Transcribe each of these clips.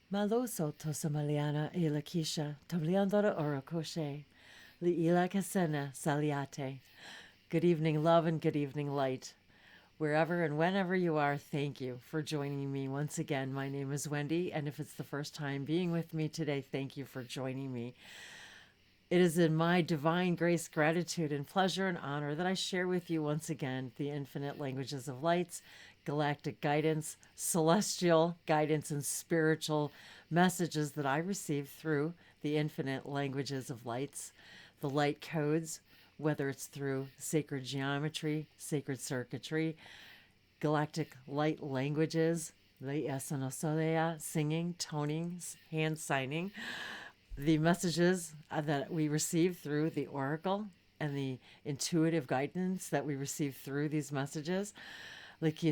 Maloso tosamaliana e lakisha, tabliandora orokoshe, liila kasena saliate. Good evening, love, and good evening, light. Wherever and whenever you are, thank you for joining me once again. My name is Wendy, and if it's the first time being with me today, thank you for joining me. It is in my divine grace, gratitude, and pleasure and honor that I share with you once again the infinite languages of lights, galactic guidance, celestial guidance, and spiritual messages that I receive through the infinite languages of lights, the light codes, whether it's through sacred geometry, sacred circuitry, galactic light languages, singing, toning, hand signing, the messages that we receive through the oracle and the intuitive guidance that we receive through these messages. Today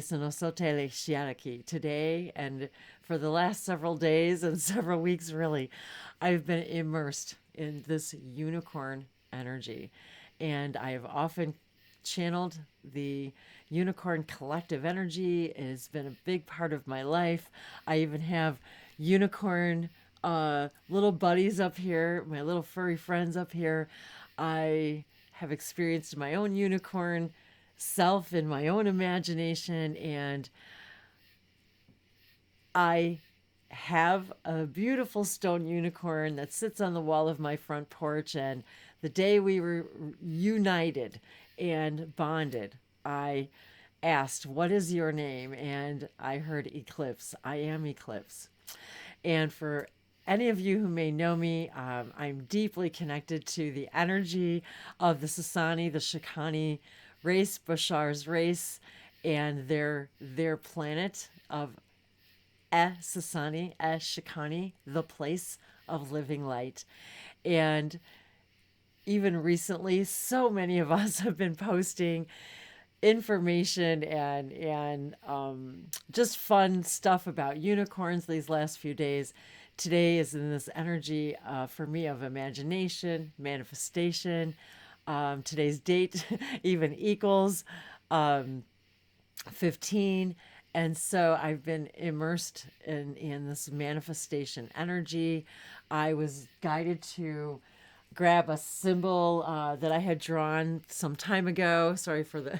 and for the last several days and several weeks, really, I've been immersed in this unicorn energy. And I have often channeled the unicorn collective energy. It has been a big part of my life. I even have unicorn little buddies up here, my little furry friends up here. I have experienced my own unicorn self in my own imagination, and I have a beautiful stone unicorn that sits on the wall of my front porch. And the day we were united and bonded, I asked, "What is your name?" And I heard Eclipse. I am Eclipse. And for any of you who may know me, I'm deeply connected to the energy of the Sasani, the Shikani race, Bashar's race, and their planet of Sasani, Shikani, the place of living light. And even recently, so many of us have been posting information and just fun stuff about unicorns these last few days. Today is in this energy for me of imagination, manifestation. Today's date even equals 15. And so I've been immersed in this manifestation energy. I was guided to grab a symbol that I had drawn some time ago. Sorry for the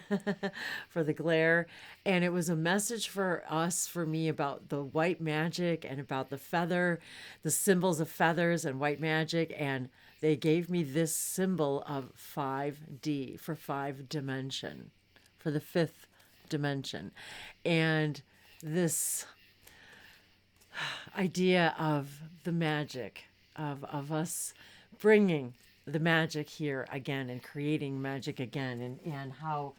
for the glare. And it was a message for us, for me, about the white magic and about the feather, the symbols of feathers and white magic. And they gave me this symbol of 5D for 5 dimension, for the fifth dimension. And this idea of the magic of us bringing the magic here again and creating magic again, and how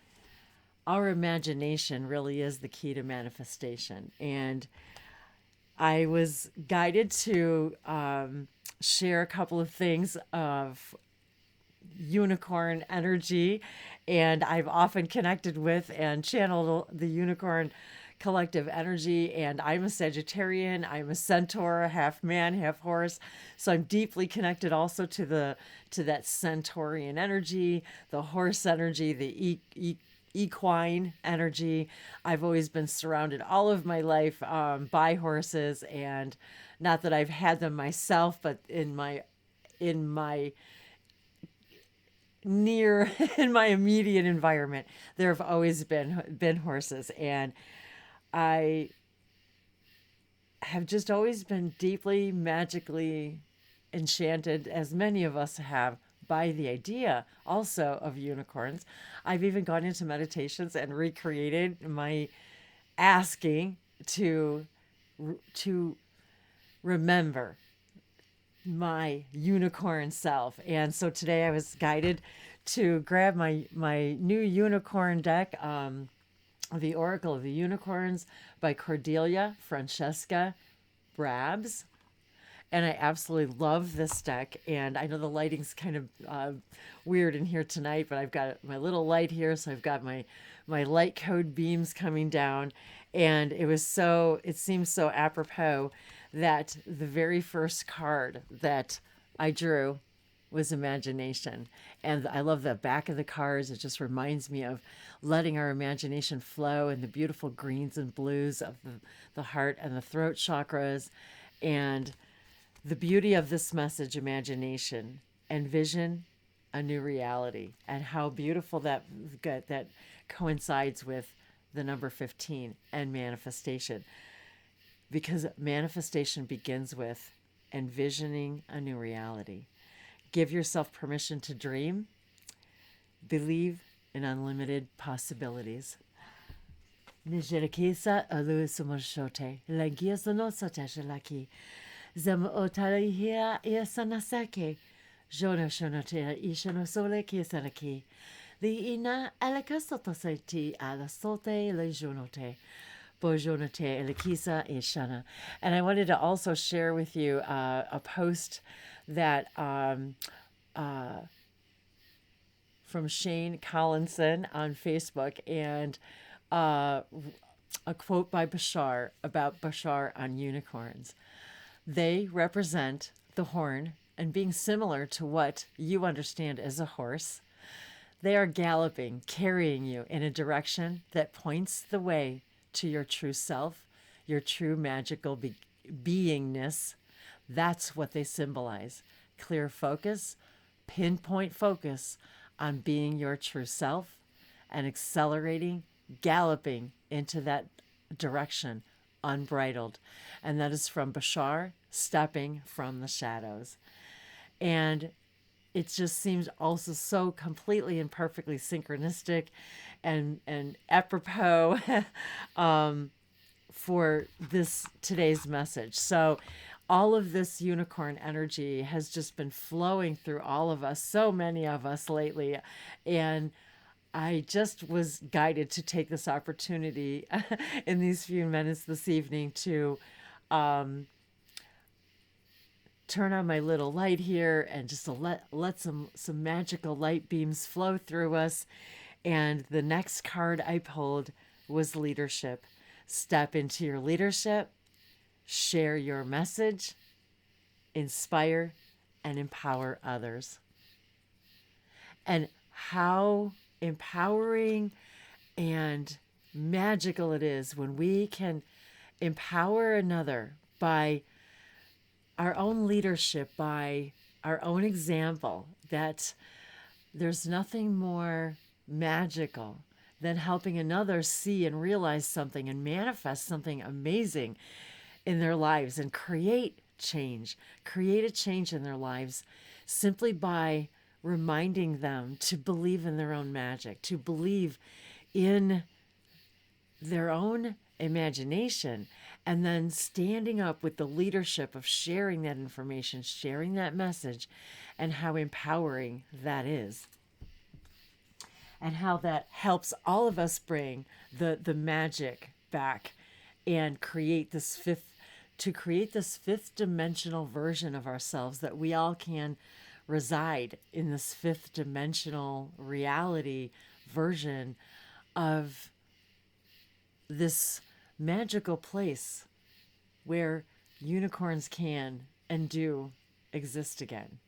our imagination really is the key to manifestation. And I was guided to share a couple of things of unicorn energy, and I've often connected with and channeled the unicorn collective energy. And I'm a Sagittarian, I'm a centaur, half man, half horse, so I'm deeply connected also to that centaurian energy, the horse energy, the equine energy. I've always been surrounded all of my life by horses, and not that I've had them myself, but in my near in my immediate environment, there have always been horses. And I have just always been deeply magically enchanted, as many of us have, by the idea also of unicorns. I've even gone into meditations and recreated my asking to remember my unicorn self. And so today I was guided to grab my new unicorn deck, the Oracle of the Unicorns by Cordelia Francesca Brabs. And I absolutely love this deck. And I know the lighting's kind of weird in here tonight, but I've got my little light here, so I've got my light code beams coming down. And it seems so apropos that the very first card that I drew was imagination. And I love the back of the cards. It just reminds me of letting our imagination flow, and the beautiful greens and blues of the heart and the throat chakras. And the beauty of this message, imagination, envision a new reality, and how beautiful that coincides with the number 15 and manifestation, because manifestation begins with envisioning a new reality. Give yourself permission to dream. Believe in unlimited possibilities. Nijelekisa alu sumorshote, lagia sono sotashalaki. Zem otarihia iasanasake. Jona shonote ishano sole kisanaki. The ina alakasotosati ala sote le jonote. Bojonote elikisa ishana. And I wanted to also share with you a post that from Shane Collinson on Facebook, and a quote by Bashar about Bashar on unicorns. They represent the horn, and being similar to what you understand as a horse, they are galloping, carrying you in a direction that points the way to your true self, your true magical beingness. That's what they symbolize. Clear focus, pinpoint focus on being your true self, and accelerating, galloping into that direction unbridled. And that is from Bashar, stepping from the shadows. And it just seems also so completely and perfectly synchronistic and apropos for this today's message. So all of this unicorn energy has just been flowing through all of us, so many of us lately. And I just was guided to take this opportunity in these few minutes this evening to turn on my little light here and just to let some magical light beams flow through us. And the next card I pulled was leadership. Step into your leadership, share your message, inspire and empower others. And how empowering and magical it is when we can empower another by our own leadership, by our own example, that there's nothing more magical than helping another see and realize something and manifest something amazing in their lives and create a change in their lives simply by reminding them to believe in their own magic, to believe in their own imagination, and then standing up with the leadership of sharing that information, sharing that message, and how empowering that is. And how that helps all of us bring the magic back and create this fifth dimensional version of ourselves, that we all can reside in this fifth dimensional reality version of this magical place where unicorns can and do exist again.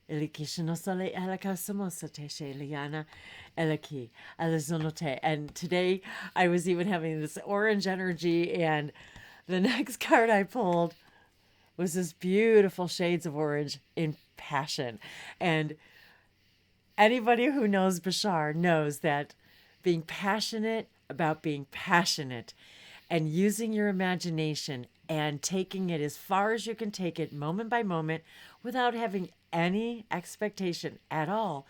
And today I was even having this orange energy, and the next card I pulled was this beautiful shades of orange in passion. And anybody who knows Bashar knows that being passionate about being passionate and using your imagination and taking it as far as you can take it moment by moment without having any expectation at all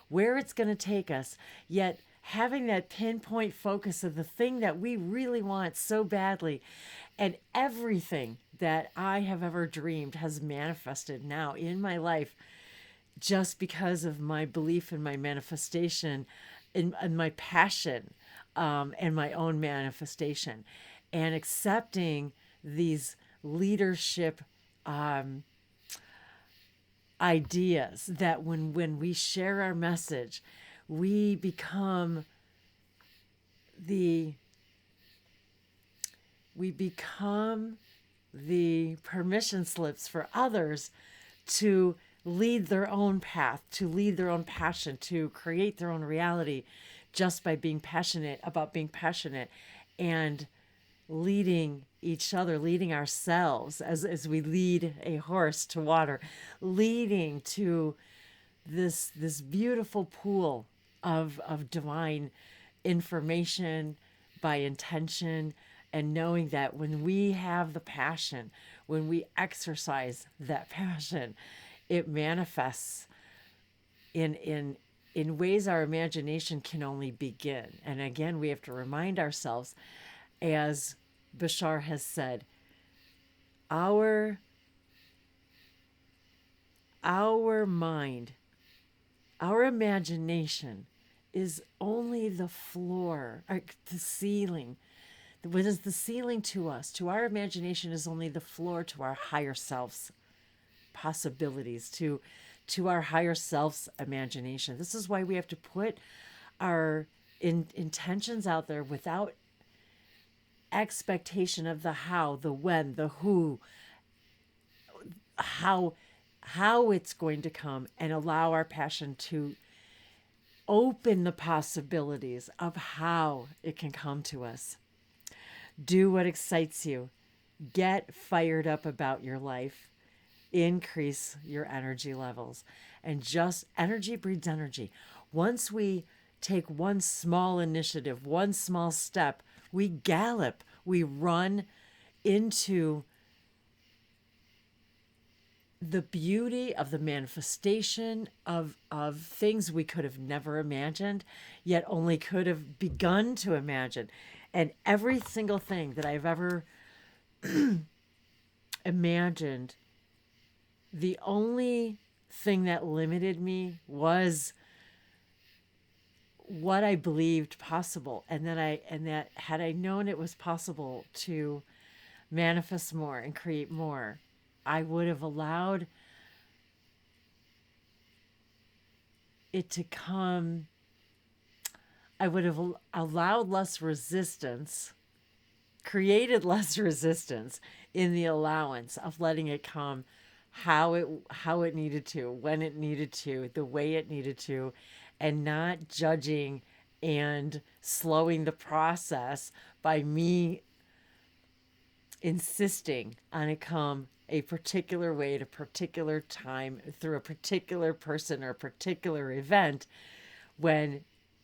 where it's going to take us, yet having that pinpoint focus of the thing that we really want so badly. And everything that I have ever dreamed has manifested now in my life just because of my belief in my manifestation, in my passion, and my own manifestation, and accepting these leadership ideas that when we share our message, we become the permission slips for others to lead their own path, to lead their own passion, to create their own reality just by being passionate about being passionate, and leading each other, leading ourselves as we lead a horse to water, leading to this beautiful pool of divine information by intention, and knowing that when we have the passion, when we exercise that passion, it manifests in ways our imagination can only begin. And again, we have to remind ourselves, as Bashar has said, our mind, our imagination is only the floor, the ceiling. What is the ceiling to us? To our imagination is only the floor to our higher self's possibilities, to our higher self's imagination. This is why we have to put our intentions out there without expectation of the how, the when, the who, how it's going to come, and allow our passion to open the possibilities of how it can come to us. Do what excites you. Get fired up about your life. Increase your energy levels. And just energy breeds energy. Once we take one small initiative, one small step, we gallop, we run into the beauty of the manifestation of things we could have never imagined, yet only could have begun to imagine. And every single thing that I've ever imagined, the only thing that limited me was what I believed possible, and that had I known it was possible to manifest more and create more, I would have allowed it to come. I would have allowed less resistance, created less resistance in the allowance of letting it come how it needed to, when it needed to, the way it needed to, and not judging and slowing the process by me insisting on it come a particular way at a particular time through a particular person or a particular event, when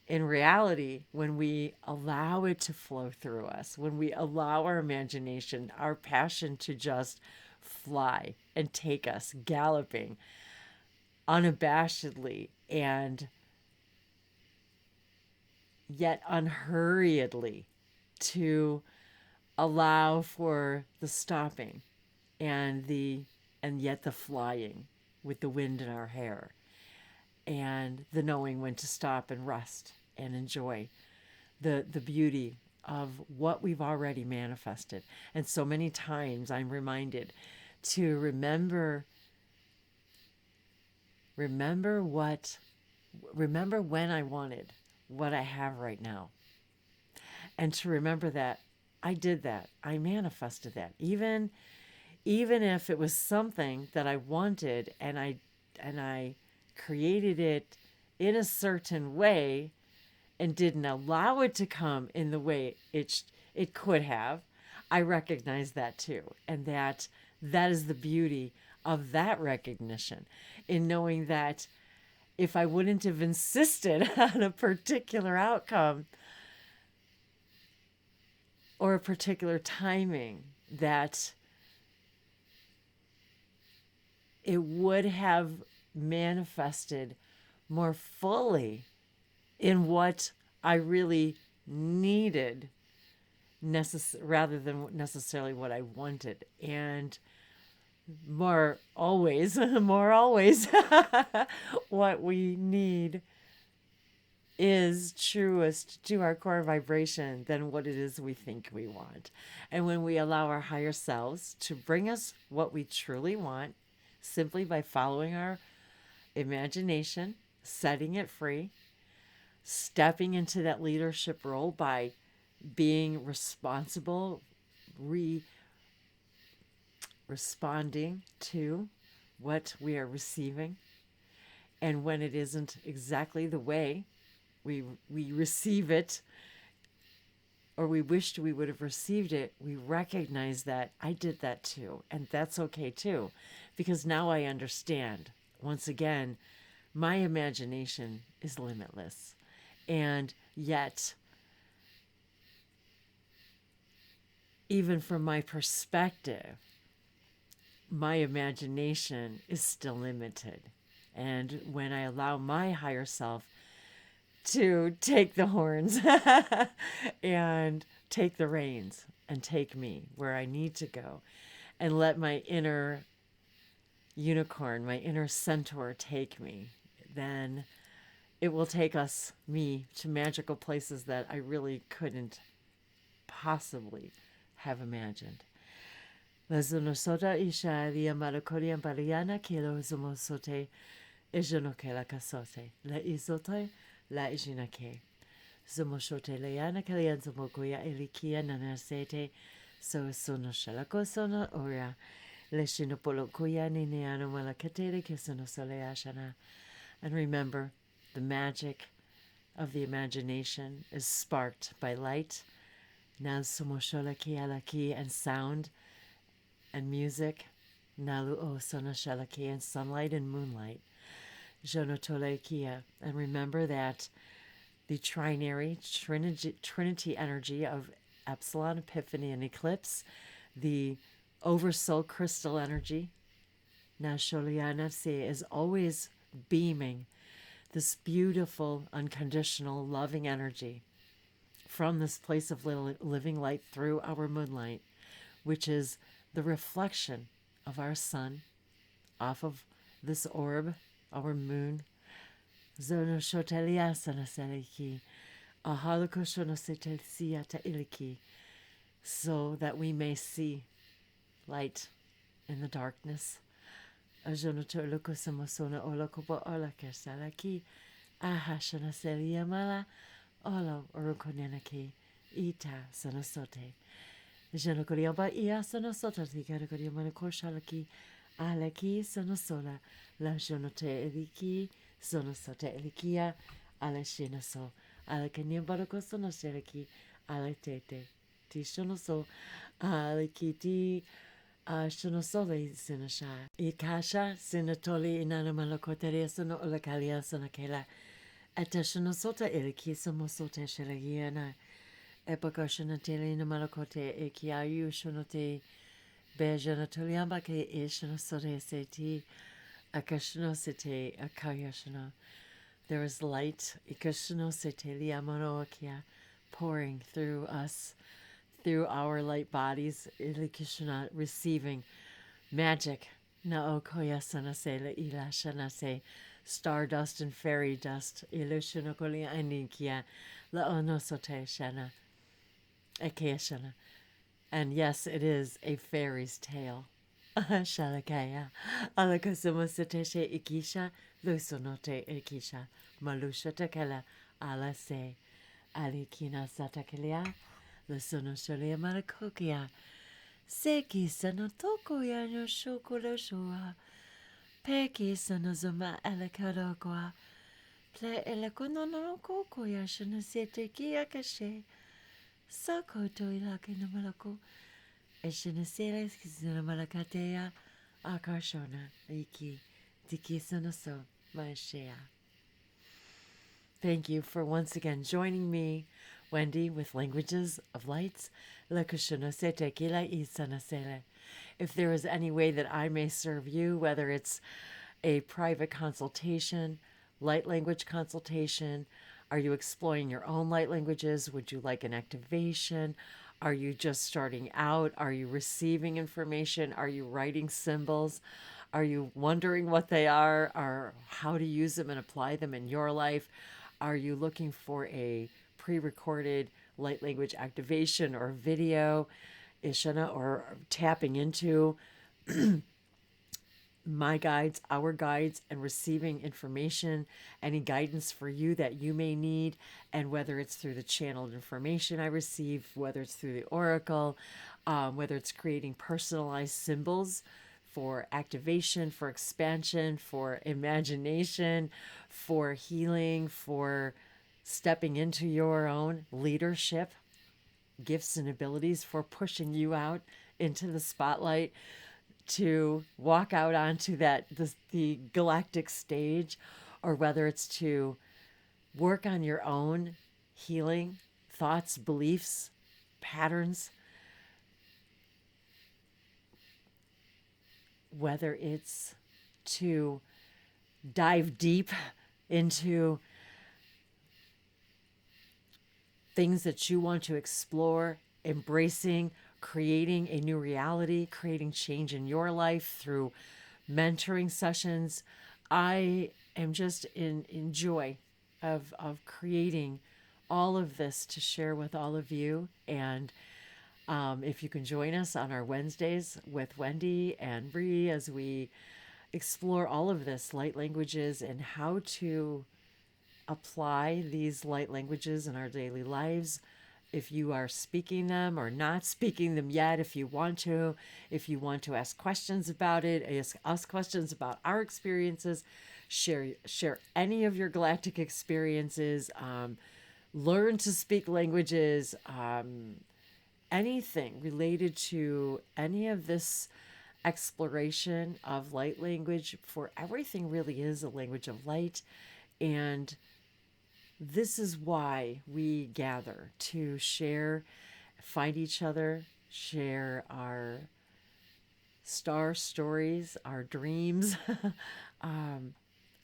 in reality, when we allow it to flow through us, when we allow our imagination, our passion to just fly and take us galloping unabashedly and yet unhurriedly, to allow for the stopping and yet the flying with the wind in our hair, and the knowing when to stop and rest and enjoy the beauty of what we've already manifested. And so many times I'm reminded to remember when I wanted what I have right now, and to remember that I did that, I manifested that, even if it was something that I wanted, and I created it in a certain way and didn't allow it to come in the way it could have. I recognize that too, and that is the beauty of that recognition, in knowing that if I wouldn't have insisted on a particular outcome or a particular timing, that it would have manifested more fully in what I really needed, rather than necessarily what I wanted. And more always what we need is truest to our core vibration than what it is we think we want. And when we allow our higher selves to bring us what we truly want, simply by following our imagination, setting it free, stepping into that leadership role by being responsible, responding to what we are receiving, and when it isn't exactly the way we receive it, or we wished we would have received it, we recognize that I did that too. And that's okay too, because now I understand. Once again, my imagination is limitless. And yet, even from my perspective, my imagination is still limited. And when I allow my higher self to take the horns and take the reins and take me where I need to go and let my inner unicorn, my inner centaur take me, then it will take me, to magical places that I really couldn't possibly have imagined. La zonosota isha lia malakorian bariana kilo zomosote ejanoke la kasote. La isote la ijinake. Zomoshote leana kalian zomokoya elikia nanasete so sonoshalako sono ora. Le shinopolokoya nineano malakatele kisonosoleashana. And remember, the magic of the imagination is sparked by light, nazomosholaki alaki, and sound and music, nalu o sonashalaki, and sunlight and moonlight, jonotolekia. And remember that the trinary, trinity energy of Epsilon, Epiphany, and Eclipse, the Oversoul crystal energy, Nasholiana Se, is always beaming this beautiful, unconditional, loving energy from this place of living light through our moonlight, which is the reflection of our sun off of this orb, our moon. Zono shotelia sanaseliki, ahalakoshonosetelsiata iliki, so that we may see light in the darkness. Ajonotolokosomosona olokobo olakersalaki, ahashanaselia mala, olo orokonenaki, ita sonosote. Janokoriamba ia sonosota, tikarokoriamana koshalaki, alaki sonosola, la jonote eliki, sonosote elikia, alashinaso, alakaniambaroko sonoselaki, alatete, tishonoso, alakiti, shonosole sinasha. Ikasha sinatoli inanamalokoteria sono olakalia sonakela. Atashonosota eliki somosote shelagiana. Epokoshanateli namalokote ekiayu shonote bejanatoliamba ke ishonosore seti akashonosete akayashana. There is light ikashonosete liamanoakia pouring through us, through our light bodies, ilikishana, receiving magic. Naokoyasanase la ilashanase, stardust and fairy dust. Ilushanokoli anikia la onosote shana. Ekeshana. And yes, it is a fairy's tale. Shalakaya. Alakasumasateshe ikisha, lusonote ikisha, malusha takela, alase, alikina satakelia, lusonosholea malakokia, seki sanotoko ya no shokoloshoa, peki sanozuma alakadokwa, ple elakonono ya shanasete kia kashe. Sako to ilake no malako. Esheneseles kizuna malakatea akashona iki tikisonoso maeshea. Thank you for once again joining me, Wendy, with Languages of Lights. If there is any way that I may serve you, whether it's a private consultation, light language consultation, are you exploring your own light languages? Would you like an activation? Are you just starting out? Are you receiving information? Are you writing symbols? Are you wondering what they are or how to use them and apply them in your life? Are you looking for a pre-recorded light language activation or video, Ishana, or tapping into my guides, our guides, and receiving information, any guidance for you that you may need, and whether it's through the channeled information I receive, whether it's through the oracle, whether it's creating personalized symbols for activation, for expansion, for imagination, for healing, for stepping into your own leadership, gifts and abilities for pushing you out into the spotlight to walk out onto the galactic stage, or whether it's to work on your own healing thoughts, beliefs, patterns, whether it's to dive deep into things that you want to explore, embracing, creating a new reality, creating change in your life through mentoring sessions. I am just in joy of creating all of this to share with all of you. And if you can join us on our Wednesdays with Wendy and Bree as we explore all of this light languages and how to apply these light languages in our daily lives. If you are speaking them or not speaking them yet, if you want to ask questions about it, ask us questions about our experiences, share any of your galactic experiences, learn to speak languages, anything related to any of this exploration of light language, for everything really is a language of light. And this is why we gather to share, find each other, share our star stories, our dreams,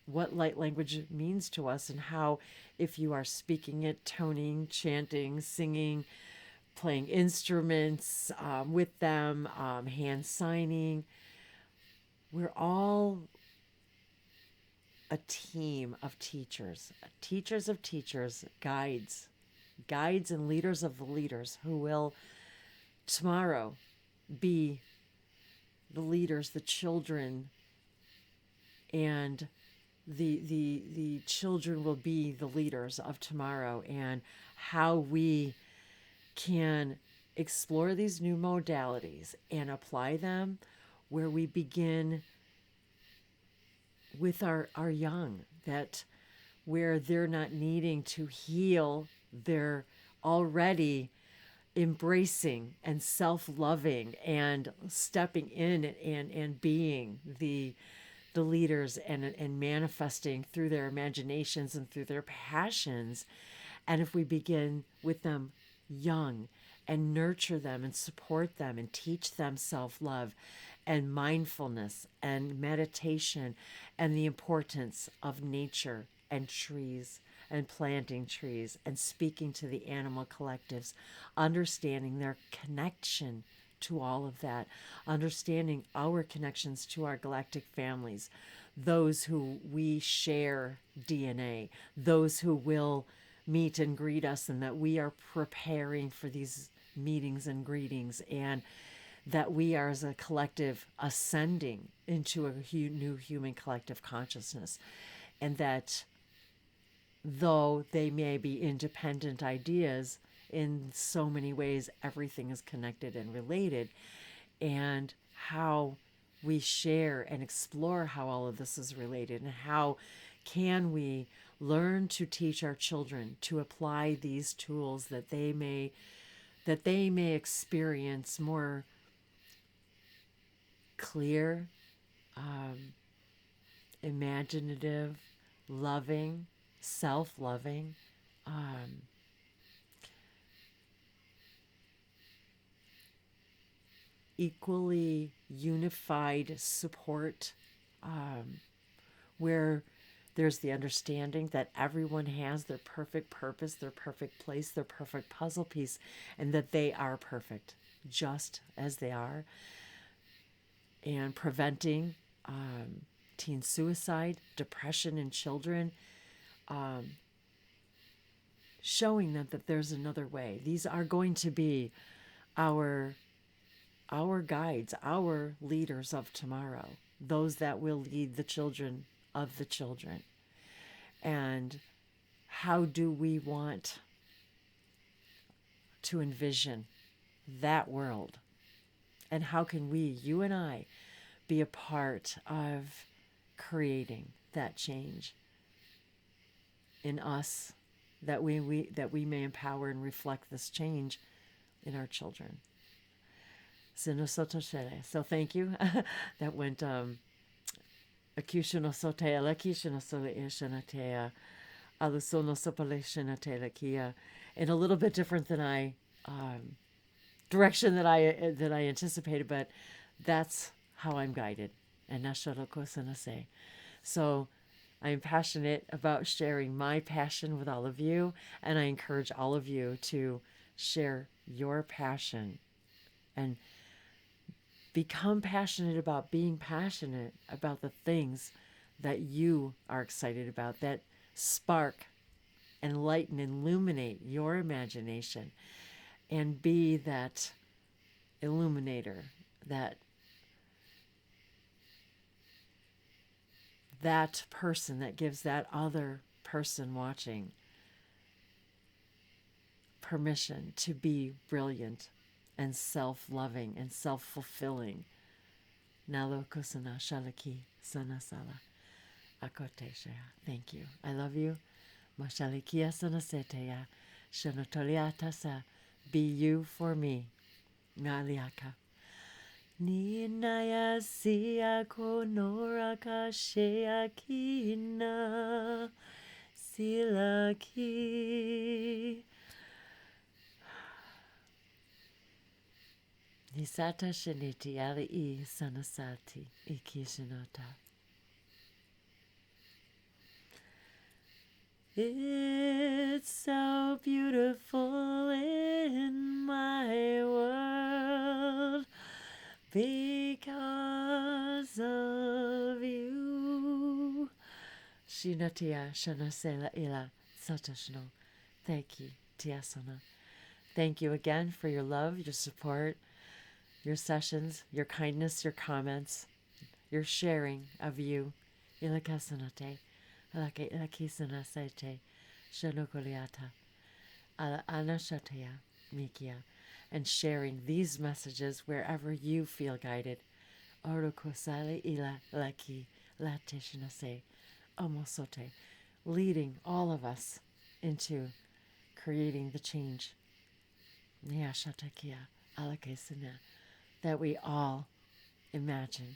what light language means to us, and how, if you are speaking it, toning, chanting, singing, playing instruments with them, hand signing, we're all a team of teachers, of teachers, guides and leaders of the leaders who will tomorrow be the leaders, the children, and the children will be the leaders of tomorrow, and how we can explore these new modalities and apply them where we begin with our young, that where they're not needing to heal, they're already embracing and self-loving and stepping in and being the leaders and manifesting through their imaginations and through their passions. And if we begin with them young and nurture them and support them and teach them self-love and mindfulness and meditation and the importance of nature and trees and planting trees and speaking to the animal collectives, understanding their connection to all of that, understanding our connections to our galactic families, those who we share DNA, those who will meet and greet us, and that we are preparing for these meetings and greetings, and that we are as a collective ascending into a new human collective consciousness, and that though they may be independent ideas, in so many ways everything is connected and related, and how we share and explore how all of this is related, and how can we learn to teach our children to apply these tools that they may experience more clear, imaginative, loving, self-loving, equally unified support, where there's the understanding that everyone has their perfect purpose, their perfect place, their perfect puzzle piece, and that they are perfect just as they are, and preventing teen suicide, depression in children, showing them that there's another way. These are going to be our guides, our leaders of tomorrow, those that will lead the children of the children. And how do we want to envision that world? And how can we, you and I, be a part of creating that change in us, that we may empower and reflect this change in our children. So thank you. That went Akushono sotea lakishono sole ishanatea alusono sopale shanatela kia, in a little bit different than I direction that I anticipated, but that's how I'm guided. And nashoroko sanase. So I am passionate about sharing my passion with all of you, and I encourage all of you to share your passion and become passionate about being passionate about the things that you are excited about, that spark, enlighten, illuminate your imagination, and be that illuminator, that person that gives that other person watching permission to be brilliant and self-loving and self-fulfilling. Nalo kusana shalaki sanasala akoteshaya. Thank you. I love you. Mashalikia sanaseteya shanotoliatasa. Be you for me. Ngaliaka. Ninaya siya konoraka sheakina silaki. Nisata shaniti ali I sanasati ikishinata. It's so beautiful in my world because of you. Shinatia shanasela ila satashno. Thank you, Tiasana. Thank you again for your love, your support, your sessions, your kindness, your comments, your sharing of you. Ilakasanate, ilakisanasaite, shanokoliata, anashatea, mikia, and sharing these messages wherever you feel guided. Orokosale ila laki latishnase, omosote, leading all of us into creating the change. Nyashatakia alakesina, that we all imagine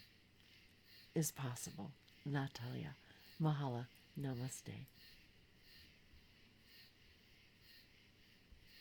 is possible. Natalia, Mahala, Namaste.